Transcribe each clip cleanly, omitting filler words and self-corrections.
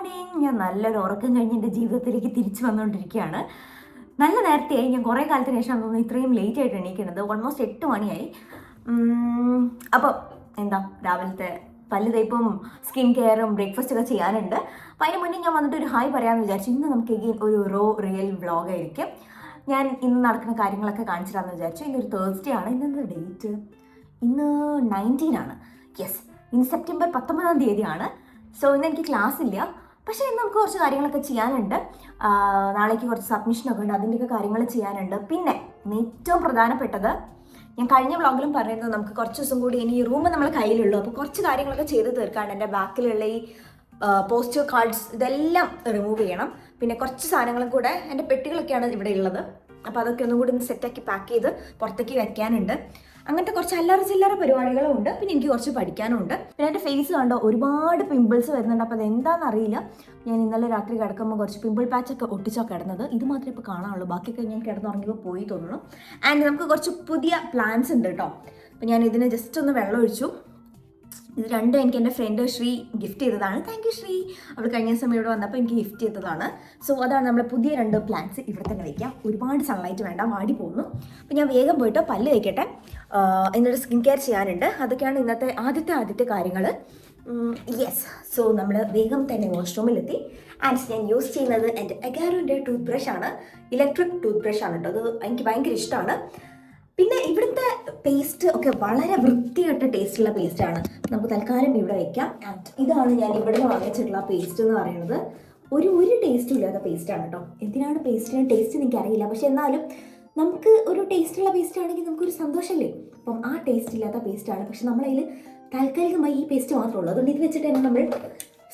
Morning. ഞാൻ നല്ലൊരു ഉറക്കം കഴിഞ്ഞ് എൻ്റെ ജീവിതത്തിലേക്ക് തിരിച്ചു വന്നുകൊണ്ടിരിക്കുകയാണ്. നല്ല നേരത്തെയായി. ഞാൻ കുറേ കാലത്തിന് ശേഷം തോന്നുന്നു ഇത്രയും ലേറ്റ് ആയിട്ട് എണീക്കുന്നത്. ഓൾമോസ്റ്റ് 8 മണിയായി. അപ്പോൾ എന്താ രാവിലത്തെ പല്ല് തേപ്പും സ്കിൻ കെയറും ബ്രേക്ക്ഫാസ്റ്റ് ഒക്കെ ചെയ്യാനുണ്ട്. അപ്പോൾ അതിന് മുന്നേ ഞാൻ വന്നിട്ട് ഒരു ഹായ് പറയാമെന്ന് വിചാരിച്ചു. ഇന്ന് നമുക്ക് എഗെയിൻ ഒരു റിയൽ വ്ളോഗായിരിക്കും. ഞാൻ ഇന്ന് നടക്കുന്ന കാര്യങ്ങളൊക്കെ കാണിച്ചിട്ടാന്ന് വിചാരിച്ചു. ഇന്നൊരു തേഴ്സ്ഡേ ആണ്. ഇന്നെന്താ ഡേറ്റ്? ഇന്ന് 19 ആണ്. യെസ്, ഇന്ന് സെപ്റ്റംബർ 19-ാം തീയതിയാണ്. സോ ഇന്ന് എനിക്ക് ക്ലാസ് ഇല്ല. പക്ഷേ ഇന്ന് നമുക്ക് കുറച്ച് കാര്യങ്ങളൊക്കെ ചെയ്യാനുണ്ട്. നാളേക്ക് കുറച്ച് സബ്മിഷനൊക്കെ ഉണ്ട്, അതിൻ്റെയൊക്കെ കാര്യങ്ങൾ ചെയ്യാനുണ്ട്. പിന്നെ ഏറ്റവും പ്രധാനപ്പെട്ടത്, ഞാൻ കഴിഞ്ഞ വ്ളോഗിലും പറയുന്നത്, നമുക്ക് കുറച്ച് ദിവസം കൂടി ഇനി ഈ റൂം നമ്മളെ കയ്യിലുള്ളൂ. അപ്പോൾ കുറച്ച് കാര്യങ്ങളൊക്കെ ചെയ്ത് തീർക്കാണ്ട്. എൻ്റെ ബാക്കിലുള്ള ഈ പോസ്റ്റർ കാർഡ്സ് ഇതെല്ലാം റിമൂവ് ചെയ്യണം. പിന്നെ കുറച്ച് സാധനങ്ങളും കൂടെ, എൻ്റെ പെട്ടികളൊക്കെയാണ് ഇവിടെ ഉള്ളത്. അപ്പോൾ അതൊക്കെ ഒന്നും കൂടി ഒന്ന് സെറ്റാക്കി പാക്ക് ചെയ്ത് പുറത്തേക്ക് വെക്കാനുണ്ട്. അങ്ങനത്തെ കുറച്ച് അല്ലറ ചില്ലറ പരിപാടികളും ഉണ്ട്. പിന്നെ എനിക്ക് കുറച്ച് പഠിക്കാനും ഉണ്ട്. പിന്നെ എൻ്റെ ഫേസ് കണ്ടോ, ഒരുപാട് പിമ്പിൾസ് വരുന്നുണ്ട്. അപ്പോൾ അതെന്താണെന്ന് അറിയില്ല. ഞാൻ ഇന്നലെ രാത്രി കിടക്കുമ്പോൾ കുറച്ച് പിമ്പിൾ പാച്ചൊക്കെ ഒട്ടിച്ചാണ് കിടന്നത്. ഇത് മാത്രമേ ഇപ്പോൾ കാണാനുള്ളൂ. ബാക്കിയൊക്കെ ഞാൻ കിടന്നുറങ്ങിയപ്പോൾ പോയി തോന്നുന്നു. ആൻഡ് നമുക്ക് കുറച്ച് പുതിയ പ്ലാൻസ് ഉണ്ട് കേട്ടോ. അപ്പോൾ ഞാൻ ഇതിന് ജസ്റ്റ് ഒന്ന് വെള്ളം ഒഴിച്ചു. ഇത് രണ്ടും എനിക്ക് എൻ്റെ ഫ്രണ്ട് ശ്രീ ഗിഫ്റ്റ് ചെയ്തതാണ്. Thank you Shri. അവൾ കഴിഞ്ഞ സമയം ഇവിടെ വന്നപ്പോൾ എനിക്ക് ഗിഫ്റ്റ് ചെയ്തതാണ്. സോ അതാണ് നമ്മുടെ പുതിയ 2 പ്ലാന്റ്സ്. ഇവിടെ തന്നെ വയ്ക്കാം. ഒരുപാട് സൺലൈറ്റ് വേണ്ട, വാടി പോകുന്നു. അപ്പോൾ ഞാൻ വേഗം പോയിട്ട് പല്ല് വയ്ക്കട്ടെ. എന്നിട്ട് സ്കിൻ കെയർ ചെയ്യാനുണ്ട്. അതൊക്കെയാണ് ഇന്നത്തെ ആദ്യത്തെ കാര്യങ്ങൾ. യെസ്, സോ നമ്മൾ വേഗം തന്നെ വാഷ്റൂമിലെത്തി. ആൻഡ് ഞാൻ യൂസ് ചെയ്യുന്നത് എൻ്റെ അഗാരോൻ്റെ ടൂത്ത് ബ്രഷാണ്. ഇലക്ട്രിക് ടൂത്ത് ബ്രഷാണ് കേട്ടോ. അത് എനിക്ക് ഭയങ്കര ഇഷ്ടമാണ്. പിന്നെ ഇവിടുത്തെ പേസ്റ്റ് ഒക്കെ വളരെ വൃത്തികെട്ട ടേസ്റ്റുള്ള പേസ്റ്റാണ്. നമുക്ക് തൽക്കാലം ഇവിടെ വയ്ക്കാം. ആൻഡ് ഇതാണ് ഞാൻ ഇവിടെ നിന്ന് വാങ്ങിച്ചിട്ടുള്ള പേസ്റ്റ് എന്ന് പറയുന്നത്. ഒരു ടേസ്റ്റും ഇല്ലാത്ത പേസ്റ്റാണ് കേട്ടോ. എന്തിനാണ് പേസ്റ്റിന് ടേസ്റ്റ് എനിക്കറിയില്ല. പക്ഷെ എന്നാലും നമുക്ക് ഒരു ടേസ്റ്റുള്ള പേസ്റ്റ് ആണെങ്കിൽ നമുക്കൊരു സന്തോഷമല്ലേ. അപ്പം ആ ടേസ്റ്റ് ഇല്ലാത്ത പേസ്റ്റാണ്. പക്ഷെ നമ്മളതിൽ താൽക്കാലികമായി ഈ പേസ്റ്റ് മാത്രമേ ഉള്ളൂ. അതുകൊണ്ട് ഇത് വെച്ചിട്ട് തന്നെ നമ്മൾ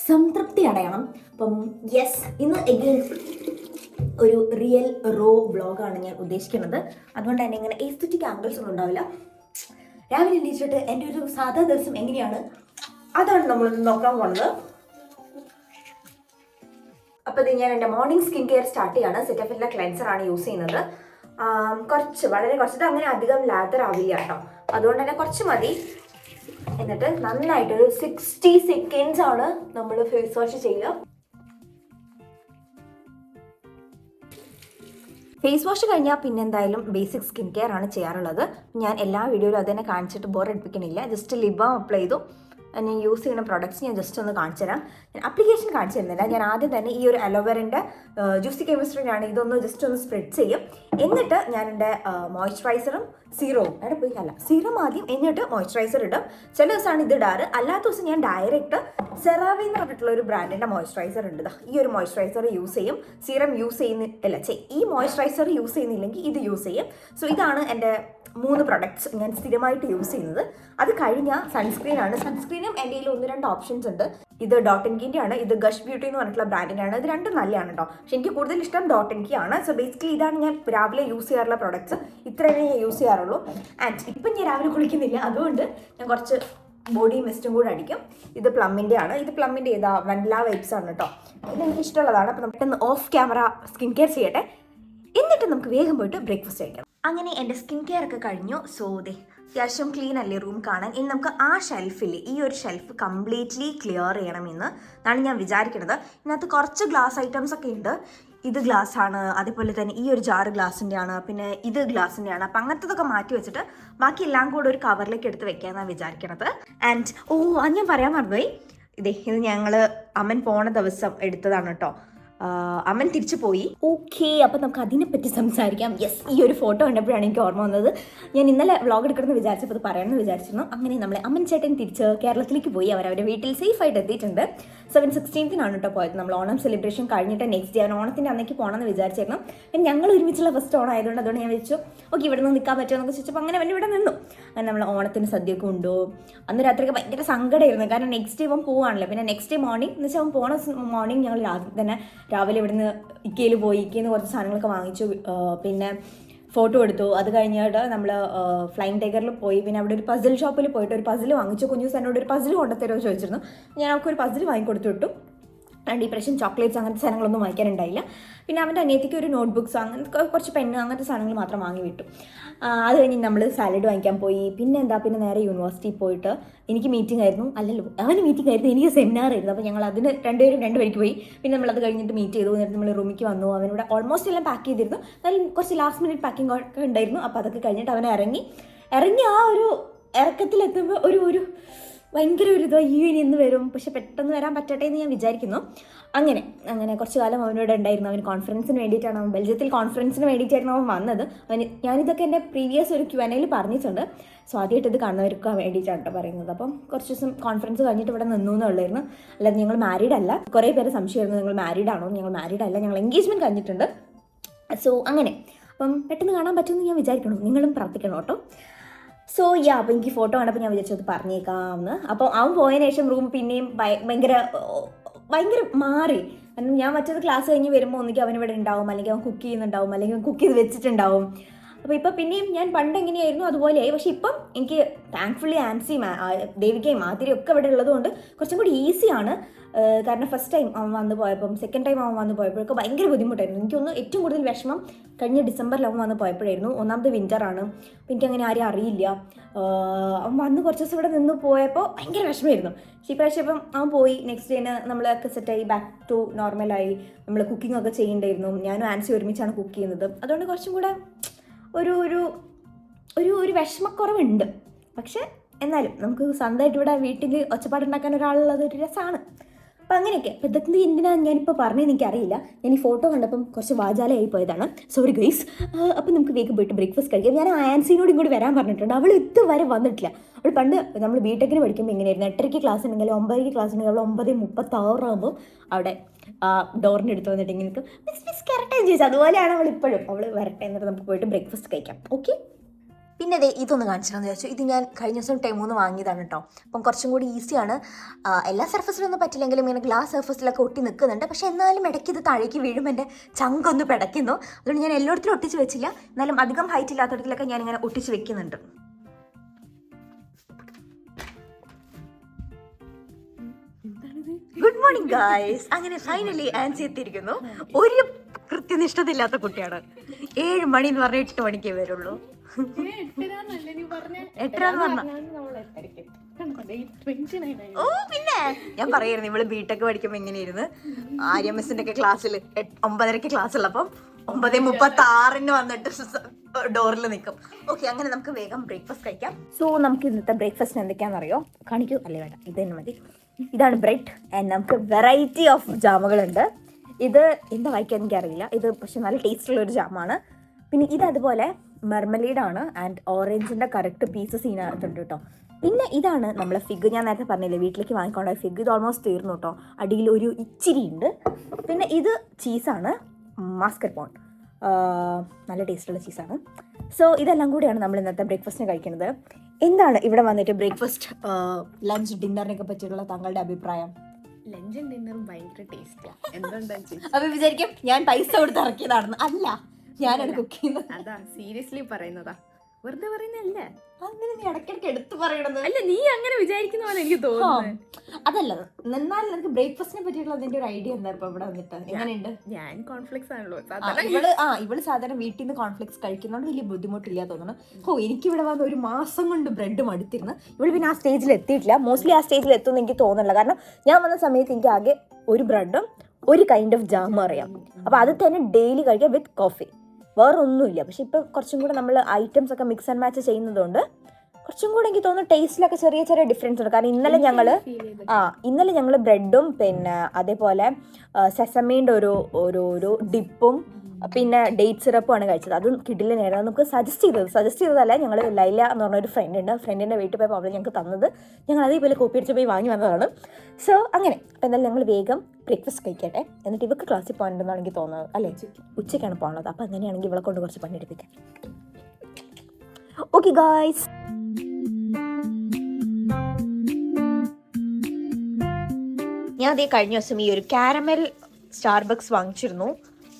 സംതൃപ്തി അടയണം. അപ്പം യെസ്, ഇന്ന് എഗെയിൻ ഒരു റിയൽ വ്ളോഗാണ് ഞാൻ ഉദ്ദേശിക്കുന്നത്. അതുകൊണ്ട് തന്നെ ഇങ്ങനെ എസ്തെറ്റിക് ആംഗിൾസ് ഒന്നും ഉണ്ടാവില്ല. രാവിലെ എണീച്ചിട്ട് എൻ്റെ ഒരു സാധാ ദിവസം എങ്ങനെയാണ്, അതാണ് നമ്മൾ നോക്കാൻ പോകുന്നത്. അപ്പോൾ ഇത് ഞാൻ എൻ്റെ മോർണിംഗ് സ്കിൻ കെയർ സ്റ്റാർട്ട് ചെയ്യാണ്. സെറ്റഫില്ല ക്ലെൻസറാണ് യൂസ് ചെയ്യുന്നത്. വളരെ കുറച്ചിട്ട് അങ്ങനെ അധികം ലാദർ ആവില്ല കേട്ടോ. അതുകൊണ്ട് തന്നെ കുറച്ച് മതി. എന്നിട്ട് നന്നായിട്ടൊരു 60 സെക്കൻഡ്സ് ആണ് നമ്മൾ ഫേസ് വാഷ് ചെയ്യുക. ഫേസ് വാഷ് കഴിഞ്ഞാൽ പിന്നെ എന്തായാലും ബേസിക് സ്കിൻ കെയർ ആണ് ചെയ്യാറുള്ളത്. ഞാൻ എല്ലാ വീഡിയോയിലും അത് തന്നെ കാണിച്ചിട്ട് ബോർ അടുപ്പിക്കണില്ല. ജസ്റ്റ് ലിപ് ബാം അപ്ലൈ ചെയ്തു. ഞാൻ യൂസ് ചെയ്യുന്ന പ്രോഡക്റ്റ്സ് ഞാൻ ജസ്റ്റ് ഒന്ന് കാണിച്ചു തരാം. ഞാൻ ആപ്ലിക്കേഷൻ കാണിച്ചു തരുന്നില്ല. ഞാൻ ആദ്യം തന്നെ ഈ ഒരു അലോവേറിൻ്റെ ജ്യൂസി കെമിസ്ട്രിയാണ് ഇതൊന്ന് ജസ്റ്റ് ഒന്ന് സ്പ്രെഡ് ചെയ്യും. എന്നിട്ട് ഞാൻ എൻ്റെ മോയ്സ്ചറൈസറും സീറവും സീറം ആദ്യം, എന്നിട്ട് മോയ്സ്ചറൈസർ ഇടും. ചില ദിവസമാണ് ഇത് ഇടാറ്. അല്ലാത്ത ദിവസം ഞാൻ ഡയറക്റ്റ് സെറാവി എന്ന് പറഞ്ഞിട്ടുള്ള ഒരു ബ്രാൻഡിൻ്റെ മോയ്സ്ചറൈസർ ഉണ്ട്. ഈ ഒരു മോയ്സ്ചറൈസർ യൂസ് ചെയ്യും. സീറം യൂസ് ഈ മോയ്സ്ചറൈസർ യൂസ് ചെയ്യുന്നില്ലെങ്കിൽ ഇത് യൂസ് ചെയ്യും. സോ ഇതാണ് എൻ്റെ 3 പ്രൊഡക്ട്സ് ഞാൻ സ്ഥിരമായിട്ട് യൂസ് ചെയ്യുന്നത്. അത് കഴിഞ്ഞാൽ സൺസ്ക്രീനാണ്. സൺസ്ക്രീനും എൻ്റെ കയ്യിൽ 1-2 ഓപ്ഷൻസ് ഉണ്ട്. ഇത് ഡോട്ട് ആൻഡ് കീൻ്റെ ആണ്. ഇത് ഗഷ് ബ്യൂട്ടി എന്ന് പറഞ്ഞിട്ടുള്ള ബ്രാൻഡിൻ്റെ ആണ്. ഇത് രണ്ടും നല്ലതാണ് കേട്ടോ. പക്ഷെ എനിക്ക് കൂടുതൽ ഇഷ്ടം ഡോട്ട് ആൻഡ് കീ ആണ്. സോ ബേസിക്കലി ഇതാണ് ഞാൻ രാവിലെ യൂസ് ചെയ്യാറുള്ള പ്രൊഡക്ട്സ്. ഇത്രയും ഞാൻ യൂസ് ചെയ്യാറുള്ളൂ. ആൻഡ് ഇപ്പം ഞാൻ രാവിലെ കുളിക്കുന്നില്ല. അതുകൊണ്ട് ഞാൻ കുറച്ച് ബോഡി മിസ്റ്റും കൂടെ അടിക്കും. ഇത് പ്ലമ്മിൻ്റെ ആണ്. ഇത് പ്ലമ്മിൻ്റെ വനില വൈബ്സ് ആണ് കേട്ടോ. ഇത് എനിക്ക് ഇഷ്ടമുള്ളതാണ്. അപ്പോൾ നമുക്ക് ഓഫ് ക്യാമറ സ്കിൻ കെയർ ചെയ്യട്ടെ. എന്നിട്ട് നമുക്ക് വേഗം പോയിട്ട് ബ്രേക്ക്ഫാസ്റ്റ് കഴിക്കാം. അങ്ങനെ എൻ്റെ സ്കിൻ കെയർ ഒക്കെ കഴിഞ്ഞു. സോ അത്യാവശ്യം ക്ലീൻ അല്ലേ റൂം കാണാൻ. ഇനി നമുക്ക് ആ ഷെൽഫിൽ ഈ ഒരു ഷെൽഫ് കംപ്ലീറ്റ്ലി ക്ലിയർ ചെയ്യണമെന്ന് എന്നാണ് ഞാൻ വിചാരിക്കുന്നത്. ഇതിനകത്ത് കുറച്ച് ഗ്ലാസ് ഐറ്റംസ് ഒക്കെ ഉണ്ട്. ഇത് ഗ്ലാസ് ആണ്. അതേപോലെ തന്നെ ഈ ഒരു ജാറ് ഗ്ലാസിൻ്റെ ആണ്. പിന്നെ ഇത് ഗ്ലാസിൻ്റെ ആണ്. അപ്പം അങ്ങനത്തതൊക്കെ മാറ്റി വെച്ചിട്ട് ബാക്കി എല്ലാം കൂടെ ഒരു കവറിലേക്ക് എടുത്ത് വെക്കാമെന്നാണ് വിചാരിക്കണത്. ആൻഡ് അത് ഞാൻ പറയാൻ മറന്നുപോയി. ഇത് ഞങ്ങൾ അമ്മൻ പോണ ദിവസം എടുത്തതാണ് കേട്ടോ. അമ്മൻ തിരിച്ചു പോയി. ഓക്കെ, അപ്പം നമുക്ക് അതിനെപ്പറ്റി സംസാരിക്കാം. യെസ്, ഈ ഒരു ഫോട്ടോ കണ്ടപ്പോഴാണ് എനിക്ക് ഓർമ്മ വന്നത്. ഞാൻ ഇന്നലെ വ്ളോഗ് എടുക്കണമെന്ന് വിചാരിച്ചപ്പോൾ അത് പറയണമെന്ന് വിചാരിച്ചിരുന്നു. അങ്ങനെ നമ്മളെ അമ്മൻ ചേട്ടൻ തിരിച്ച് കേരളത്തിലേക്ക് പോയി. അവരവരുടെ വീട്ടിൽ സേഫായിട്ട് എത്തിയിട്ടുണ്ട്. 16th കേട്ടോ പോയത്. നമ്മൾ ഓണം സെലിബ്രേഷൻ കഴിഞ്ഞിട്ട് നെക്സ്റ്റ് ഡേ ഓണത്തിൻ്റെ അന്നേക്ക് പോകണമെന്ന് വിചാരിച്ചിരുന്നു. പിന്നെ ഞങ്ങൾ ഒരുമിച്ചുള്ള ഫസ്റ്റ് ഓണം ആയതുകൊണ്ട് അതുകൊണ്ട് ഞാൻ വെച്ചു ഓക്കെ ഇവിടെ നിന്ന് നിൽക്കാൻ പറ്റുമോ എന്നൊക്കെ ചോദിച്ചപ്പോൾ അങ്ങനെ അവൻ ഇവിടെ നിന്നു. അങ്ങനെ നമ്മൾ ഓണത്തിന് സദ്യയൊക്കെ ഉണ്ടോ. അന്ന് രാത്രിയൊക്കെ ഭയങ്കര സങ്കടമായിരുന്നു. കാരണം നെക്സ്റ്റ് ഡേ അവൻ പോവാണല്ലോ. പിന്നെ നെക്സ്റ്റ് ഡേ മോർണിംഗ് എന്ന് വെച്ചാൽ അവൻ പോണ മോർണിംഗ് ഞങ്ങൾ രാവിലെ ഇവിടുന്ന് ഇക്കയിൽ പോയി. ഇക്കയിൽ നിന്ന് കുറച്ച് സാധനങ്ങളൊക്കെ വാങ്ങിച്ചു. പിന്നെ ഫോട്ടോ എടുത്തു. അത് കഴിഞ്ഞിട്ട് നമ്മൾ ഫ്ലൈങ് ടൈഗറിൽ പോയി. പിന്നെ അവിടെ ഒരു പസിൽ ഷോപ്പിൽ പോയിട്ട് ഒരു പസിൽ വാങ്ങിച്ചു. കുഞ്ഞൂസ് എന്നോട് ഒരു പസിൽ കൊണ്ടുത്തരുമോ ചോദിച്ചിരുന്നു. ഞാൻ അവർക്ക് ഒരു പസിൽ വാങ്ങിക്കൊടുത്തു വിട്ടു. ഡിപ്രഷൻ ചോക്ലേറ്റ്സ് അങ്ങനത്തെ സാധനങ്ങളൊന്നും വാങ്ങിക്കാനുണ്ടായില്ല. പിന്നെ അവൻ്റെ അനിയത്തിക്ക് ഒരു നോട്ട്ബുക്സ് അങ്ങനത്തെ കുറച്ച് പെണ്ണ് അങ്ങനത്തെ സാധനങ്ങൾ മാത്രം വാങ്ങി വിട്ടു. അത് കഴിഞ്ഞ് നമ്മൾ സാലഡ് വാങ്ങിക്കാൻ പോയി. പിന്നെ നേരെ യൂണിവേഴ്സിറ്റിയിൽ പോയിട്ട് എനിക്ക് മീറ്റിംഗ് ആയിരുന്നു, അല്ലല്ലോ അവന് മീറ്റിംഗ് ആയിരുന്നു, എനിക്ക് സെമിനാർ ആയിരുന്നു. അപ്പോൾ ഞങ്ങൾ അതിന് രണ്ട് വഴിക്ക് പോയി. പിന്നെ നമ്മളത് കഴിഞ്ഞിട്ട് മീറ്റ് ചെയ്തു. എന്നിട്ട് നമ്മൾ റൂമിലേക്ക് വന്നു. അവനിവിടെ ഓൾമോസ്റ്റ് എല്ലാം പാക്ക് ചെയ്തിരുന്നു. എന്നാലും കുറച്ച് ലാസ്റ്റ് മിനിറ്റ് പാക്കിംഗ് ഒക്കെ ഉണ്ടായിരുന്നു. അപ്പോൾ അതൊക്കെ കഴിഞ്ഞിട്ട് അവൻ ഇറങ്ങി ആ ഒരു ഇറക്കത്തിലെത്തുമ്പോൾ ഒരു ഭയങ്കര ഒരു ഇത് അയ്യോ ഇനി എന്ന് വരും, പക്ഷെ പെട്ടെന്ന് വരാൻ പറ്റട്ടെ എന്ന് ഞാൻ വിചാരിക്കുന്നു. അങ്ങനെ കുറച്ച് കാലം അവനോട് ഉണ്ടായിരുന്നു. അവന് കോൺഫറൻസിന് വേണ്ടിയിട്ടാണ്, അവൻ ബെൽജിയത്തിൽ കോൺഫറൻസിന് വേണ്ടിയിട്ടായിരുന്നു അവൻ വന്നത്. ഞാനിതൊക്കെ എൻ്റെ പ്രീവിയസ് ഒരു Q&Aയിൽ പറഞ്ഞിട്ടുണ്ട്. സോ ആദ്യമായിട്ട് ഇത് കാണുന്നവർക്ക് വേണ്ടിയിട്ടാണ് കേട്ടോ പറയുന്നത്. അപ്പം കുറച്ച് ദിവസം കോൺഫറൻസ് കഴിഞ്ഞിട്ട് ഇവിടെ നിന്നു എന്നുള്ളായിരുന്നു. അല്ലാതെ ഞങ്ങൾ മാരീഡ് അല്ല. കുറേ പേര് സംശയമായിരുന്നു നിങ്ങൾ മാരീഡ് ആണോ. ഞങ്ങൾ മാരീഡ് അല്ല, ഞങ്ങൾ എൻഗേജ്മെൻറ്റ് കഴിഞ്ഞിട്ടുണ്ട്. സോ അങ്ങനെ അപ്പം പെട്ടെന്ന് കാണാൻ പറ്റുമെന്ന് ഞാൻ വിചാരിക്കണം. നിങ്ങളും പ്രാർത്ഥിക്കണം കേട്ടോ. സോ അപ്പോൾ എനിക്ക് ഫോട്ടോ കണ്ടപ്പോൾ ഞാൻ വിചാരിച്ചത് പറഞ്ഞേക്കാമെന്ന്. അപ്പോൾ അവൻ പോയതിനു ശേഷം റൂം പിന്നെയും ഭയങ്കര മാറി. കാരണം ഞാൻ മറ്റൊരു ക്ലാസ് കഴിഞ്ഞ് വരുമ്പോൾ ഒന്നിക്ക് അവനിവിടെ ഉണ്ടാവും, അല്ലെങ്കിൽ അവൻ കുക്ക് ചെയ്യുന്നുണ്ടാവും, അല്ലെങ്കിൽ അവൻ കുക്ക് ചെയ്ത് വെച്ചിട്ടുണ്ടാവും. അപ്പോൾ ഇപ്പോൾ പിന്നെയും ഞാൻ പണ്ട് എങ്ങനെയായിരുന്നു അതുപോലെയായി. പക്ഷെ ഇപ്പം എനിക്ക് താങ്ക്ഫുള്ളി ആൻസിയും ദേവികയും മാതിരിയും ഒക്കെ ഇവിടെ ഉള്ളതുകൊണ്ട് കുറച്ചും കൂടി ഈസിയാണ്. കാരണം ഫസ്റ്റ് ടൈം അവൻ വന്ന് പോയപ്പം, സെക്കൻഡ് ടൈം അവൻ വന്ന് പോയപ്പോഴൊക്കെ ഭയങ്കര ബുദ്ധിമുട്ടായിരുന്നു. എനിക്കൊന്ന് ഏറ്റവും കൂടുതൽ വിഷമം കഴിഞ്ഞ ഡിസംബറിൽ അവൻ വന്ന് പോയപ്പോഴായിരുന്നു. ഒന്നാമത് വിൻ്ററാണ്, അപ്പോൾ എനിക്കങ്ങനെ ആരും അറിയില്ല. അവൻ വന്ന് കുറച്ച് ദിവസം ഇവിടെ നിന്ന് പോയപ്പോൾ ഭയങ്കര വിഷമമായിരുന്നു. പക്ഷേ ഇപ്രാവശ്യം ഇപ്പം അവൻ പോയി. നെക്സ്റ്റ് ഡേന് നമ്മളൊക്കെ സെറ്റായി, ബാക്ക് ടു നോർമലായി. നമ്മൾ കുക്കിംഗ് ഒക്കെ ചെയ്യേണ്ടായിരുന്നു. ഞാനും ആൻസി ഒരുമിച്ചാണ് കുക്ക് ചെയ്യുന്നത്. അതുകൊണ്ട് കുറച്ചും കൂടെ ഒരു വിഷമക്കുറവുണ്ട്. പക്ഷെ എന്നാലും നമുക്ക് സ്വന്തമായിട്ട് ഇവിടെ വീട്ടിൽ ഒച്ചപ്പാടുണ്ടാക്കാൻ ഒരാളുള്ളത് ഒരു രസമാണ്. അപ്പം അങ്ങനെയൊക്കെ. അപ്പം ഇതൊക്കെ എന്തിനാണ് ഞാനിപ്പോൾ പറഞ്ഞതെന്ന് എനിക്കറിയില്ല. ഞാൻ ഈ ഫോട്ടോ കണ്ടപ്പം കുറച്ച് വാചാലയായി പോയതാണ്, സോറി ഗൈസ്. അപ്പം നമുക്ക് വേഗം പോയിട്ട് ബ്രേക്ക്ഫാസ്റ്റ് കഴിക്കാം. ഞാൻ ആൻസിനോട് ഇങ്ങോട്ട് വരാൻ പറഞ്ഞിട്ടുണ്ട്. അവൾ ഇതുവരെ വന്നിട്ടില്ല. അവൾ പണ്ട് നമ്മൾ ബിടെക്കിന് പഠിക്കുമ്പോൾ എങ്ങനെയായിരുന്നു, 8:30 ക്ലാസ് ഉണ്ടെങ്കിൽ 9:00 ക്ലാസ് ഉണ്ടെങ്കിൽ അവൾ 9:36 ആകുമ്പോൾ അവിടെ ഡോറിൻ്റെ അടുത്ത് വന്നിട്ട് ഇങ്ങനെ നിൽക്കും, മിസ് കറക്റ്റ് ചോദിച്ചാൽ. അതുപോലെയാണ് അവൾ ഇപ്പോഴും. അവൾ വരട്ടെ, എന്നിട്ട് നമുക്ക് പോയിട്ട് ബ്രേക്ക്ഫാസ്റ്റ് കഴിക്കാം. ഓക്കെ. പിന്നെ ഇതൊന്ന് കാണിച്ചിട്ടാന്ന് വിചാരിച്ചു. ഇത് ഞാൻ കഴിഞ്ഞ ദിവസം ടെമൂന്ന് വാങ്ങിയതാണ് കേട്ടോ. അപ്പം കുറച്ചും കൂടി ഈസിയാണ്. എല്ലാ സർഫസിലൊന്നും പറ്റില്ലെങ്കിലും ഇങ്ങനെ ഗ്ലാസ് സർഫസിലൊക്കെ ഒട്ടി നിൽക്കുന്നുണ്ട്. പക്ഷേ എന്നാലും ഇടയ്ക്ക് ഇത് താഴേക്ക് വീഴും, എൻ്റെ ചങ്കൊന്ന് പിടയ്ക്കുന്നു. അതുകൊണ്ട് ഞാൻ എല്ലായിടത്തിലും ഒട്ടിച്ച് വെച്ചില്ല. എന്നാലും അധികം ഹൈറ്റ് ഇല്ലാത്തടത്തിലൊക്കെ ഞാനിങ്ങനെ ഒട്ടിച്ച് വെക്കുന്നുണ്ട്. Good morning guys. അങ്ങനെ ഫൈനലി ആൻസി എത്തിയിരിക്കുന്നു. ഒരു കൃത്യനിഷ്ഠതയില്ലാത്ത കുട്ടിയാണ്. 7 മണി എന്ന് പറഞ്ഞാൽ 8 മണിക്കേ വരുള്ളൂ. 8:00 ഓ പിന്നെ ഞാൻ പറയായിരുന്നു, ഇവള് ബിടെക് പഠിക്കുമ്പോൾ എങ്ങനെയായിരുന്നു, RMSന്റെ ഒക്കെ ക്ലാസ്സിൽ 9:30 ക്ലാസ് ഉള്ളപ്പം 9:36 വന്നിട്ട് ഡോറിൽ നിൽക്കും. ഓക്കെ, അങ്ങനെ നമുക്ക് വേഗം ബ്രേക്ക്ഫാസ്റ്റ് കഴിക്കാം. സോ നമുക്ക് ഇന്നത്തെ ബ്രേക്ക്ഫാസ്റ്റ് എന്തൊക്കെയാണെന്നറിയോ? കാണിക്കൂ, അല്ലേ വേണ്ട, ഇത് തന്നെ മതി. ഇതാണ് ബ്രെഡ് ആൻഡ് നമുക്ക് വെറൈറ്റി ഓഫ് ജാമുകളുണ്ട്. ഇത് എന്താ വായിക്കാൻ എനിക്കറിയില്ല. ഇത് പക്ഷെ നല്ല ടേസ്റ്റുള്ളൊരു ജാമാണ്. പിന്നെ ഇത് അതുപോലെ മെർമലീഡാണ് ആൻഡ് ഓറഞ്ചിൻ്റെ കറക്റ്റ് പീസസ് ഇതിനകത്തുണ്ട് കേട്ടോ. പിന്നെ ഇതാണ് നമ്മളെ ഫിഗ്. ഞാൻ നേരത്തെ പറഞ്ഞില്ലേ വീട്ടിലേക്ക് വാങ്ങിക്കൊണ്ട ഫിഗ്. ഇത് ഓൾമോസ്റ്റ് തീർന്നു കേട്ടോ. അടിയിൽ ഒരു ഇച്ചിരി ഉണ്ട്. പിന്നെ ഇത് ചീസാണ്, മാസ്കർപോൺ. നല്ല ടേസ്റ്റുള്ള ചീസാണ്. സോ ഇതെല്ലാം കൂടിയാണ് നമ്മൾ ഇന്നത്തെ ബ്രേക്ക്ഫാസ്റ്റിന് കഴിക്കുന്നത്. എന്താണ് ഇവിടെ വന്നിട്ട് ബ്രേക്ക്ഫാസ്റ്റ്, ലഞ്ച്, ഡിന്നറിനൊക്കെ പറ്റിയുള്ള താങ്കളുടെ അഭിപ്രായം? ലഞ്ചും ഡിന്നറും ഭയങ്കര ടേസ്റ്റിയാണ്. എന്തുകൊണ്ടാ അപ്പൊ വിചാരിക്കും ഞാൻ പൈസ കൊടുത്ത് ഇറക്കിയതാണെന്ന്. അല്ല, ഞാനാണ് കുക്ക് ചെയ്യുന്നത്. അതാ സീരിയസ്ലി പറയുന്നതാ, വെറുതെ പറയുന്നല്ല. അങ്ങനെ നീ ഇടയ്ക്കിടയ്ക്ക് എടുത്ത് പറയണത്. അല്ല, നീ അങ്ങനെ വിചാരിക്കുന്ന പോലെ എനിക്ക് തോന്നുന്നു. അതല്ല, എന്നാൽ നിനക്ക് ബ്രേക്ക്ഫാസ്റ്റിനെ പറ്റിയുള്ള അതിന്റെ ഒരു ഐഡിയ എന്താ ഇപ്പൊ ഇവിടെ വന്നിട്ട്? എങ്ങനെയുണ്ട്? ഞാൻ കോൺഫ്ലെക്സ് ആണല്ലോ ഇവള് സാധാരണ വീട്ടിൽ നിന്ന് കോൺഫ്ലെക്സ് കഴിക്കുന്നതുകൊണ്ട് വലിയ ബുദ്ധിമുട്ടില്ല തോന്നുന്നു. എനിക്കിവിടെ വന്ന് 1 മാസം കൊണ്ട് ബ്രെഡ് മടുത്തിരുന്നു. ഇവള് പിന്നെ ആ സ്റ്റേജിൽ എത്തിയിട്ടില്ല. മോസ്റ്റ്ലി ആ സ്റ്റേജിൽ എത്തുമെന്ന് എനിക്ക് തോന്നുന്നില്ല. കാരണം ഞാൻ വന്ന സമയത്ത് എനിക്ക് ആകെ ഒരു ബ്രെഡും ഒരു കൈൻഡ് ഓഫ് ജാമും അറിയാം. അപ്പോൾ അത് തന്നെ ഡെയിലി കഴിക്കാം വിത്ത് കോഫി, വേറെ ഒന്നുമില്ല. പക്ഷെ ഇപ്പം കുറച്ചും കൂടെ നമ്മൾ ഐറ്റംസ് ഒക്കെ മിക്സ് ആൻഡ് മാച്ച് ചെയ്യുന്നതുകൊണ്ട് കുറച്ചും കൂടെ എനിക്ക് തോന്നുന്നു ടേസ്റ്റിലൊക്കെ ചെറിയ ഡിഫറൻസ് ഉണ്ട്. കാരണം ഇന്നലെ ഞങ്ങൾ ബ്രെഡും പിന്നെ അതേപോലെ സെസമീൻ്റെ ഒരു ഡിപ്പും പിന്നെ ഡേറ്റ് സിറപ്പുമാണ് കഴിച്ചത്. അതും കിടിലനായിരുന്നു. നമുക്ക് സജസ്റ്റ് ചെയ്തതല്ല, ഞങ്ങൾ ലൈല എന്ന് പറഞ്ഞൊരു ഫ്രണ്ടിൻ്റെ വീട്ടിൽ പോയപ്പോൾ അവൾ ഞങ്ങൾക്ക് തന്നത്. ഞങ്ങൾ അതേപോലെ കോപ്പി അടിച്ച് പോയി വാങ്ങി വന്നതാണ്. സോ അങ്ങനെ അപ്പോൾ എന്തായാലും ഞങ്ങൾ വേഗം ബ്രേക്ക്ഫാസ്റ്റ് കഴിക്കട്ടെ. എന്നിട്ട് ഇവർക്ക് ക്ലാസ്സിൽ പോകേണ്ടതെന്നാണ് എനിക്ക് തോന്നുന്നത്. അല്ലേ, ഉച്ചയ്ക്കാണ് പോകുന്നത്. അപ്പോൾ അങ്ങനെയാണെങ്കിൽ ഇവളെ കൊണ്ട് കുറച്ച് പണിയെടുപ്പിക്കാം. ഓക്കെ ഗായ്സ്, ഞാൻ അതേ കഴിഞ്ഞ ദിവസം ഈ ഒരു കാരമൽ സ്റ്റാർബക്സ് വാങ്ങിച്ചിരുന്നു.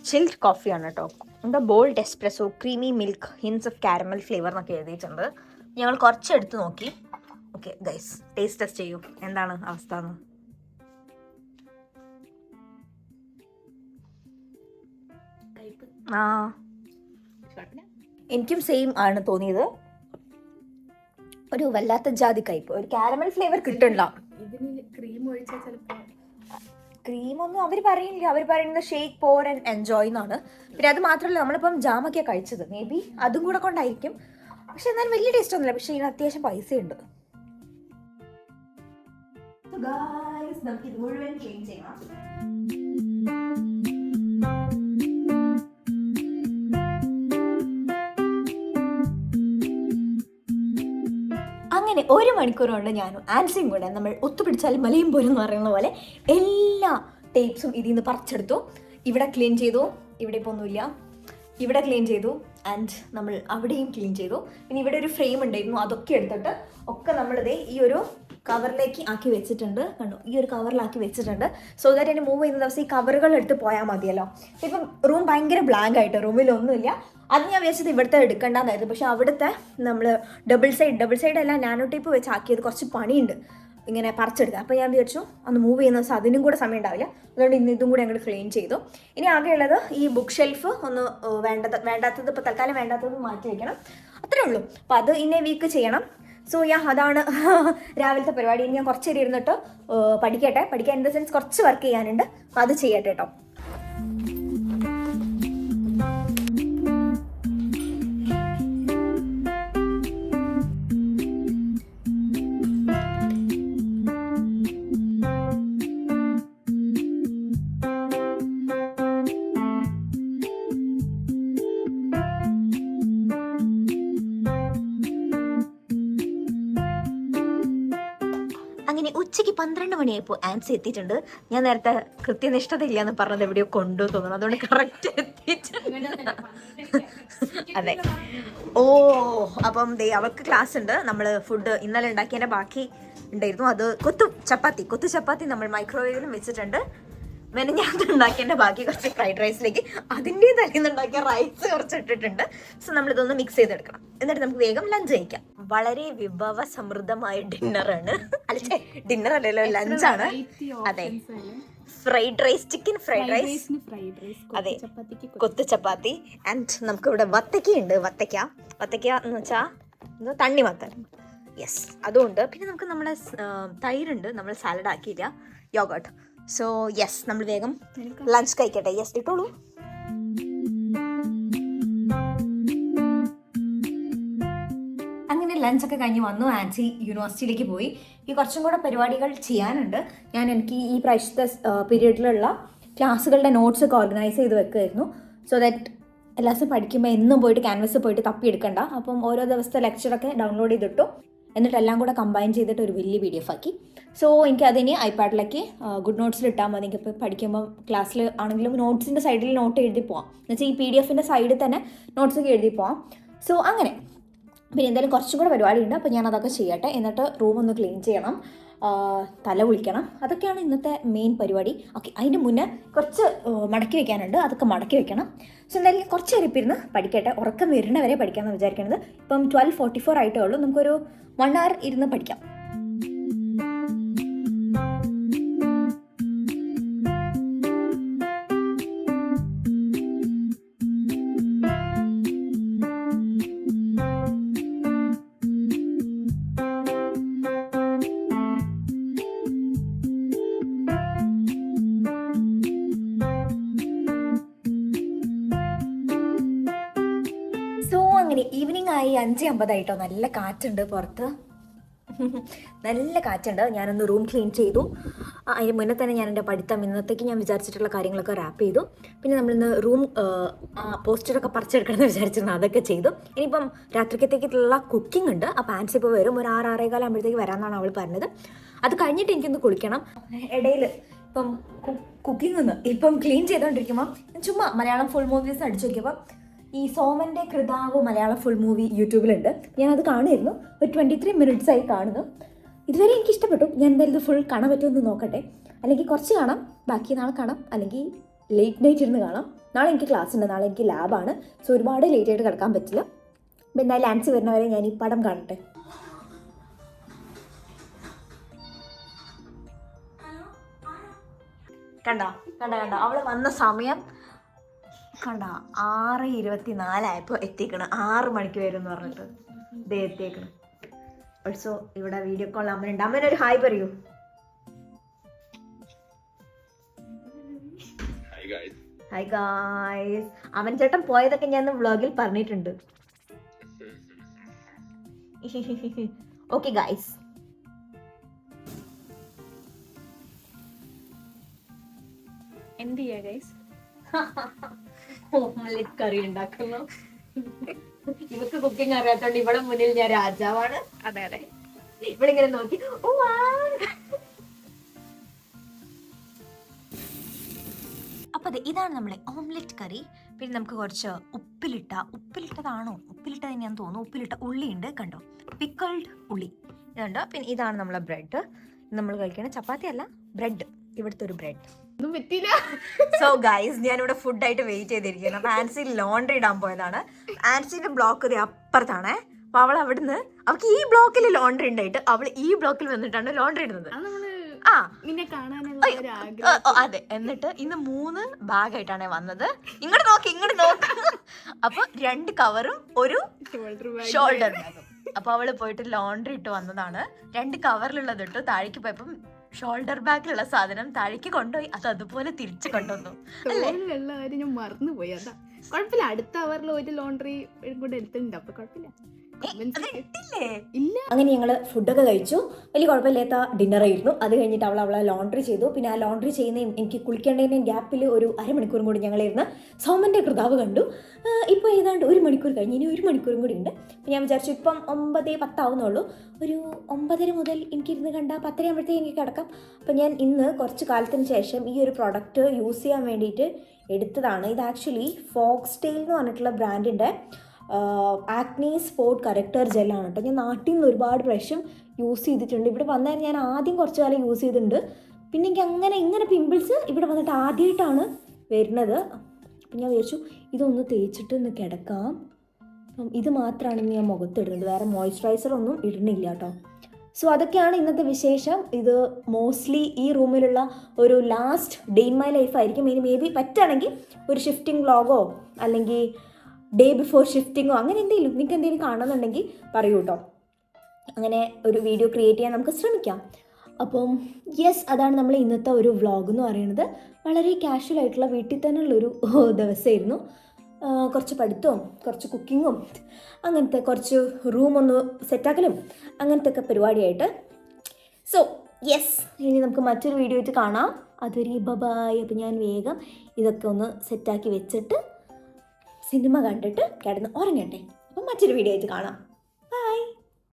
ചിൽഡ് കോഫിയാണ് കേട്ടോ. എന്താ bold espresso, creamy milk, hints of caramel flavour എന്നൊക്കെ എഴുതിയിട്ടുണ്ട്. ഞങ്ങൾ കുറച്ച് എടുത്ത് നോക്കി. ഓക്കെ ഗൈസ്, ടേസ്റ്റ് ടെസ്റ്റ് ചെയ്യൂ, എന്താണ് അവസ്ഥ എന്ന്. ആ എനിക്കും സെയിം ആണ് തോന്നിയത്. ഒരു വല്ലാത്ത ജാതി കയ്പ്, ഒരു കാരമൽ ഫ്ലേവർ കിട്ടണ്ട. ഇതിന് ക്രീം ഒഴിച്ചാൽ ചിലപ്പോ ക്രീമൊന്നും അവർ പറയുന്നില്ല. അവർ പറയുന്നത് ഷേക്ക് പോർ ആൻഡ് എൻജോയ് എന്നാണ്. പിന്നെ അത് മാത്രമല്ല, നമ്മളിപ്പം ജാമൊക്കെയാണ് കഴിച്ചത്, മേ ബി അതും കൂടെ കൊണ്ടായിരിക്കും. പക്ഷെ എന്നാലും വലിയ ടേസ്റ്റ് ഒന്നുമില്ല. പക്ഷെ ഇതിന് അത്യാവശ്യം പൈസയുണ്ട്. നമുക്ക് ഇത് മുഴുവൻ ക്ലീൻ ചെയ്യണം. അങ്ങനെ 1 മണിക്കൂർ കൊണ്ട് ഞാനും ആൻസിയും കൂടെ നമ്മൾ ഒത്തുപിടിച്ചാൽ മലയും പോരും എന്ന് പറയുന്ന പോലെ എല്ലാ ടേപ്സും ഇതിൽ നിന്ന് പറിച്ചെടുത്തു. ഇവിടെ ക്ലീൻ ചെയ്തു, ഇവിടെ ഇപ്പോൾ ഒന്നുമില്ല. ഇവിടെ ക്ലീൻ ചെയ്തു ആൻഡ് നമ്മൾ അവിടെയും ക്ലീൻ ചെയ്തു. പിന്നെ ഇവിടെ ഒരു ഫ്രെയിം ഉണ്ടായിരുന്നു, അതൊക്കെ എടുത്തിട്ട് ഒക്കെ നമ്മളിതേ ഈ ഒരു കവറിലേക്ക് ആക്കി വെച്ചിട്ടുണ്ട്. കണ്ടു, ഈ ഒരു കവറിലാക്കി വെച്ചിട്ടുണ്ട്. സോ ദാറ്റ് എന്നെ മൂവ് ചെയ്യുന്ന ദിവസം ഈ കവറുകൾ എടുത്ത് പോയാൽ മതിയല്ലോ. ഇപ്പം റൂം ഭയങ്കര ബ്ലാങ്ക് ആയിട്ട്, റൂമിലൊന്നുമില്ല. അത് ഞാൻ വിചാരിച്ചത് ഇവിടുത്തെ എടുക്കേണ്ടതായിരുന്നു. പക്ഷെ അവിടുത്തെ നമ്മൾ ഡബിൾ സൈഡ് അല്ല, നാനോ ടേപ്പ് വെച്ച് ആക്കിയത് കുറച്ച് പണിയുണ്ട് ഇങ്ങനെ പറിച്ചെടുക്കുക. അപ്പോൾ ഞാൻ വിചാരിച്ചു അന്ന് മൂവ് ചെയ്യുന്ന ദിവസം അതിനും കൂടെ സമയം ഉണ്ടാവില്ല. അതുകൊണ്ട് ഇന്ന് ഇതും കൂടെ ഞങ്ങൾ ക്ലീൻ ചെയ്തു. ഇനി ആകെയുള്ളത് ഈ ബുക്ക് ഷെൽഫ് ഒന്ന് വേണ്ടാത്തത് ഇപ്പോൾ തൽക്കാലം വേണ്ടാത്തത് മാറ്റി വയ്ക്കണം, അത്രേ ഉള്ളൂ. അപ്പോൾ അത് ഇന്നേ വീക്ക് ചെയ്യണം. സോ അതാണ് രാവിലത്തെ പരിപാടി. ഇനി ഞാൻ കുറച്ച് നേരം ഇരുന്നിട്ട് പഠിക്കാൻ ഇൻ ദ സെൻസ് കുറച്ച് വർക്ക് ചെയ്യാനുണ്ട്. അപ്പോൾ അത് ചെയ്യട്ടെ കേട്ടോ. അങ്ങനെ ഉച്ചയ്ക്ക് 12 മണിയായപ്പോൾ ആൻസി എത്തിയിട്ടുണ്ട്. ഞാൻ നേരത്തെ കൃത്യനിഷ്ഠത ഇല്ല എന്ന് പറഞ്ഞത് എവിടെയോ കൊണ്ടു തോന്നുന്നു, അതുകൊണ്ട് കറക്റ്റ് എത്തിയിട്ടുണ്ട്. അതെ. അപ്പം ദേ അവൾക്ക് ക്ലാസ് ഉണ്ട്. നമ്മൾ ഫുഡ് ഇന്നലെ ഉണ്ടാക്കിയതിൻ്റെ ബാക്കി ഉണ്ടായിരുന്നു. അത് കൊത്തു ചപ്പാത്തി നമ്മൾ മൈക്രോവേവിലും വെച്ചിട്ടുണ്ട്. മെനഞ്ഞാന്ന് ഉണ്ടാക്കിയതിൻ്റെ ബാക്കി കുറച്ച് ഫ്രൈഡ് റൈസിലേക്ക് അതിൻ്റെ തലേന്ന് ഉണ്ടാക്കിയ റൈസ് കുറച്ച് ഇട്ടിട്ടുണ്ട്. സോ നമ്മളിതൊന്ന് മിക്സ് ചെയ്തെടുക്കണം. എന്നിട്ട് നമുക്ക് വേഗം ലഞ്ച് കഴിക്കാം. വളരെ വിഭവ സമൃദ്ധമായ ഡിന്നറാണ്. അല്ല, ഡിന്നർ അല്ലല്ലോ, ലഞ്ചാണ്. അതെ, fried rice, chicken fried rice, അതെ, കൊത്തു ചപ്പാത്തി. ആൻഡ് നമുക്കിവിടെ വത്തക്കയുണ്ട്. വത്തക്ക എന്ന് വെച്ചാൽ തണ്ണിമത്തൻ. യെസ്, അതുകൊണ്ട്. പിന്നെ നമുക്ക് നമ്മുടെ തൈരുണ്ട്, നമ്മൾ സാലഡ് ആക്കിയില്ല, യോഗട്ട്. സോ യെസ്, നമ്മൾ വേഗം ലഞ്ച് കഴിക്കട്ടെ. യെസ്, ഇട്ടോളൂ. അങ്ങനെ ലഞ്ചൊക്കെ കഴിഞ്ഞ് വന്നു. ആൻസി യൂണിവേഴ്സിറ്റിയിലേക്ക് പോയി. ഈ കുറച്ചും കൂടെ പരിപാടികൾ ചെയ്യാനുണ്ട്. എനിക്ക് ഈ പ്രാവശ്യത്തെ പീരീഡിലുള്ള ക്ലാസ്സുകളുടെ നോട്ട്സൊക്കെ ഓർഗനൈസ് ചെയ്ത് വെക്കുമായിരുന്നു. സോ ദാറ്റ് എല്ലാ ദിവസവും പഠിക്കുമ്പോൾ എന്നും പോയിട്ട് ക്യാൻവസ് പോയിട്ട് തപ്പിയെടുക്കണ്ട. അപ്പം ഓരോ ദിവസത്തെ ലെക്ചറൊക്കെ ഡൗൺലോഡ് ചെയ്തിട്ടു. എന്നിട്ട് എല്ലാം കൂടെ കമ്പൈൻ ചെയ്തിട്ട് ഒരു വലിയ PDF ആക്കി. സോ എനിക്ക് അതിന് ഐപാഡിലേക്ക് ഗുഡ് നോട്ട്സിൽ ഇട്ടാൽ മതി. എനിക്കിപ്പോൾ പഠിക്കുമ്പോൾ ക്ലാസ്സിൽ ആണെങ്കിലും നോട്ട്സിൻ്റെ സൈഡിൽ നോട്ട് എഴുതി പോവാം. എന്നുവെച്ചാൽ ഈ PDFൻ്റെ സൈഡിൽ തന്നെ നോട്ട്സൊക്കെ എഴുതി പോവാം. സോ അങ്ങനെ. പിന്നെ എന്തായാലും കുറച്ചും കൂടെ പരിപാടിയുണ്ട്. അപ്പോൾ ഞാൻ അതൊക്കെ ചെയ്യട്ടെ. എന്നിട്ട് റൂം ഒന്ന് ക്ലീൻ ചെയ്യണം, തല കുളിക്കണം. അതൊക്കെയാണ് ഇന്നത്തെ മെയിൻ പരിപാടി. ഓക്കെ, അതിൻ്റെ മുന്നേ കുറച്ച് മടക്കി വെക്കാനുണ്ട്, അതൊക്കെ മടക്കി വെക്കണം. സോ എന്തായാലും കുറച്ച് നേരം ഇപ്പം ഇരുന്ന് പഠിക്കട്ടെ. ഉറക്കം വരുന്നവരെ പഠിക്കാമെന്ന് വിചാരിക്കുന്നത്. ഇപ്പം 12:44 ആയിട്ടേ ഉള്ളൂ. നമുക്കൊരു 1 hour ഇരുന്ന് പഠിക്കാം. അങ്ങനെ ഈവനിങ് ആയി 5:50 നല്ല കാറ്റുണ്ട് പുറത്ത്, നല്ല കാറ്റുണ്ട്. ഞാനൊന്ന് റൂം ക്ലീൻ ചെയ്തു. അതിന് മുന്നേ തന്നെ ഞാൻ എൻ്റെ പഠിത്തം ഇന്നത്തേക്ക് ഞാൻ വിചാരിച്ചിട്ടുള്ള കാര്യങ്ങളൊക്കെ റാപ്പ് ചെയ്തു. പിന്നെ നമ്മളിന്ന് റൂം പോസ്റ്ററൊക്കെ പറിച്ചെടുക്കണമെന്ന് വിചാരിച്ചിരുന്നു, അതൊക്കെ ചെയ്തു. ഇനിയിപ്പം രാത്രിക്കത്തേക്കുള്ള കുക്കിംഗ് ഉണ്ട്. അപ്പോൾ ആൻസി ഇപ്പോൾ വരും, ഒരു 6-6:15 ആകുമ്പോഴത്തേക്ക് വരാമെന്നാണ് അവൾ പറഞ്ഞത്. അത് കഴിഞ്ഞിട്ട് എനിക്കൊന്ന് കുളിക്കണം. ഇടയിൽ ഇപ്പം കുക്കിംഗ് ഇപ്പം ക്ലീൻ ചെയ്തുകൊണ്ടിരിക്കുമ്പോൾ ചുമ്മാ മലയാളം ഫുൾ മൂവീസ് അടിച്ചു നോക്കിയപ്പോൾ ഈ സോമൻ്റെ കൃതാവ് മലയാളം ഫുൾ മൂവി യൂട്യൂബിലുണ്ട്. ഞാനത് കാണുമായിരുന്നു. ഒരു 23 minutes ആയി കാണുന്നു. ഇതുവരെ എനിക്ക് ഇഷ്ടപ്പെട്ടു. ഞാൻ എന്തായാലും ഇത് ഫുൾ കാണാൻ പറ്റുമെന്ന് നോക്കട്ടെ. അല്ലെങ്കിൽ കുറച്ച് കാണാം, ബാക്കി നാളെ കാണാം, അല്ലെങ്കിൽ ലേറ്റ് നൈറ്റ് ഇരുന്ന് കാണാം. നാളെ എനിക്ക് ക്ലാസ് ഉണ്ട്, നാളെ എനിക്ക് ലാബാണ്. സോ ഒരുപാട് ലേറ്റ് ആയിട്ട് കിടക്കാൻ പറ്റില്ല. അപ്പോൾ എന്തായാലും ആൻസി വരുന്നവരെ ഞാൻ ഈ പടം കാണട്ടെ. കണ്ട അവള് വന്ന സമയം കണ്ട 6:24 എത്തിക്കണം. 6 മണിക്ക് വരും എന്ന് പറഞ്ഞിട്ട് ദേ എത്തിയേക്കണം. ഓൾസോ ഇവിടെ വീഡിയോ കോൾ അമ്മനുണ്ട്. അമ്മനൊരു ഹായ് പറയൂ. Hi guys. അവൻ ചേട്ടൻ പോയതൊക്കെ ഞാൻ വ്ളോഗിൽ പറഞ്ഞിട്ടുണ്ട്. Okay guys. എന്ത് ചെയ്യാ ഗൈസ്? ഓംലെറ്റ് കറി ഉണ്ടാക്കുന്നു. ഇവക്ക് കുക്കിംഗ് അറിയാത്തോണ്ട് ഇവിടെ മുന്നിൽ ഞാൻ രാജാവാണ്. അതെ അതെ. ഇവിടെ ഇങ്ങനെ നോക്കി അപ്പൊ അതെ, ഇതാണ് നമ്മളെ ഓംലെറ്റ് കറി. പിന്നെ നമുക്ക് കുറച്ച് ഉപ്പിലിട്ടതാണോ ഉപ്പിലിട്ട തന്നെയാന്ന് തോന്നുന്നു. ഉപ്പിലിട്ട ഉള്ളി ഉണ്ട്, കണ്ടോ, പിക്കിൾഡ് ഉള്ളി ഇതുണ്ട്. പിന്നെ ഇതാണ് നമ്മളെ ബ്രെഡ്. നമ്മൾ കഴിക്കണ ചപ്പാത്തി അല്ല, ബ്രെഡ്, ഇവിടുത്തെ ഒരു ബ്രെഡ്. ഒന്നും പറ്റില്ല. സോ ഗൈസ്, ഞാനിവിടെ ഫുഡായിട്ട് വെയിറ്റ് ചെയ്തിരിക്കുകയാണ്. അപ്പൊ ആൻസി ലോണ്ടറി ഇടാൻ പോയതാണ്. ആൻസിന്റെ ബ്ലോക്ക് ഇത് അപ്പുറത്താണ്. അപ്പൊ അവൾ അവിടുന്ന്, അവൾക്ക് ഈ ബ്ലോക്കിൽ ലോണ്ടറി ഉണ്ടായിട്ട് അവൾ ഈ ബ്ലോക്കിൽ വന്നിട്ടാണ് ലോണ്ടറി ഇടുന്നത്. നിന്നെ കാണാനുള്ള ഒരു ആഗ്രഹം. അതെ. എന്നിട്ട് ഇന്ന് 3 ബാഗായിട്ടാണ് വന്നത്. ഇങ്ങോട്ട് നോക്ക്. അപ്പൊ 2 കവറും ഒരു ഷോൾഡർ ബാഗും. അപ്പൊ അവള് പോയിട്ട് ലോണ്ടറി ഇട്ട് വന്നതാണ്. 2 കവറിലുള്ളത് ഇട്ടു. താഴേക്ക് പോയപ്പം ഷോൾഡർ ബാഗിലുള്ള സാധനം താഴേക്ക് കൊണ്ടുപോയി. അത് അതുപോലെ തിരിച്ചു കൊണ്ടുവന്നു. വെള്ള കാര്യം ഞാൻ മറന്നുപോയി. അതാ കുഴപ്പമില്ല. അടുത്ത അവറിൽ ഒരു ലോണ്ടറി കൂടെ എടുത്തിട്ടുണ്ട്. അപ്പൊ കുഴപ്പമില്ല. അങ്ങനെ ഞങ്ങള് ഫുഡൊക്കെ കഴിച്ചു. വലിയ കുഴപ്പമില്ലാത്ത ഡിന്നറായിരുന്നു. അത് കഴിഞ്ഞിട്ട് അവളെ ലോണ്ടറി ചെയ്തു. പിന്നെ ആ ലോണ്ടറി ചെയ്യുന്നതും എനിക്ക് കുളിക്കേണ്ടതിൻ്റെയും ഗ്യാപ്പിൽ ഒരു അരമണിക്കൂറും കൂടി ഞങ്ങളിരുന്ന് സൗമൻ്റെ കൃതാവ് കണ്ടു. ഇപ്പോൾ ഏതാണ്ട് 1 മണിക്കൂർ കഴിഞ്ഞ് ഇനി 1 മണിക്കൂറും കൂടി ഉണ്ട്. ഞാൻ വിചാരിച്ചു ഇപ്പം 9:10 ആവുന്നുള്ളൂ. ഒരു 9:30 മുതൽ എനിക്കിരുന്ന് കണ്ട 10:30 ആകുമ്പോഴത്തേക്ക് എനിക്ക് കിടക്കാം. അപ്പം ഞാൻ ഇന്ന് കുറച്ച് കാലത്തിന് ശേഷം ഈ ഒരു പ്രൊഡക്റ്റ് യൂസ് ചെയ്യാൻ വേണ്ടിയിട്ട് എടുത്തതാണ്. ഇത് ആക്ച്വലി ഫോക്സ്ടെയിൽ എന്ന് പറഞ്ഞിട്ടുള്ള ബ്രാൻഡിൻ്റെ ആക്നി സ്പോട്ട് കറക്റ്റർ ജെല്ലാണ് കേട്ടോ. ഞാൻ നാട്ടിൽ നിന്ന് ഒരുപാട് പ്രാവശ്യം യൂസ് ചെയ്തിട്ടുണ്ട്. ഇവിടെ വന്നാൽ ഞാൻ ആദ്യം കുറച്ച് കാലം യൂസ് ചെയ്തിട്ടുണ്ട്. പിന്നെ എനിക്ക് ഇങ്ങനെ പിമ്പിൾസ് ഇവിടെ വന്നിട്ട് ആദ്യമായിട്ടാണ് വരുന്നത്. അപ്പം ഞാൻ വിചാരിച്ചു ഇതൊന്ന് തേച്ചിട്ട് ഒന്ന് കിടക്കാം. അപ്പം ഇത് മാത്രമാണ് ഞാൻ മുഖത്തിടുന്നത്, വേറെ മോയ്സ്ചറൈസർ ഒന്നും ഇടുന്നില്ല കേട്ടോ. സോ അതൊക്കെയാണ് ഇന്നത്തെ വിശേഷം. ഇത് മോസ്റ്റ്ലി ഈ റൂമിലുള്ള ഒരു last day in my life ആയിരിക്കും. ഇനി മേ ബി പറ്റുകയാണെങ്കിൽ ഒരു ഷിഫ്റ്റിംഗ് വ്ളോഗോ അല്ലെങ്കിൽ ഡേ ബിഫോർ ഷിഫ്റ്റിങ്ങോ അങ്ങനെ എന്തെങ്കിലും നിങ്ങൾക്ക് എന്തെങ്കിലും കാണുന്നുണ്ടെങ്കിൽ പറയൂ കേട്ടോ. അങ്ങനെ ഒരു വീഡിയോ ക്രിയേറ്റ് ചെയ്യാൻ നമുക്ക് ശ്രമിക്കാം. അപ്പം യെസ്, അതാണ് നമ്മൾ ഇന്നത്തെ ഒരു വ്ളോഗ് എന്ന് പറയുന്നത്. വളരെ കാഷ്വൽ ആയിട്ടുള്ള വീട്ടിൽ തന്നെയുള്ളൊരു ദിവസമായിരുന്നു. കുറച്ച് പഠിത്തവും കുറച്ച് കുക്കിങ്ങും അങ്ങനത്തെ കുറച്ച് റൂമൊന്ന് സെറ്റാക്കലും അങ്ങനത്തെ ഒക്കെ പരിപാടിയായിട്ട്. സോ യെസ്, ഇനി നമുക്ക് മറ്റൊരു വീഡിയോ ആയിട്ട് കാണാം. അതൊരു ബൈ. അപ്പം ഞാൻ വേഗം ഇതൊക്കെ ഒന്ന് സെറ്റാക്കി വെച്ചിട്ട് സിനിമ കണ്ടിട്ട് കിടന്ന് ഉറങ്ങട്ടെ. അപ്പം മറ്റൊരു വീഡിയോ ആയിട്ട് കാണാം.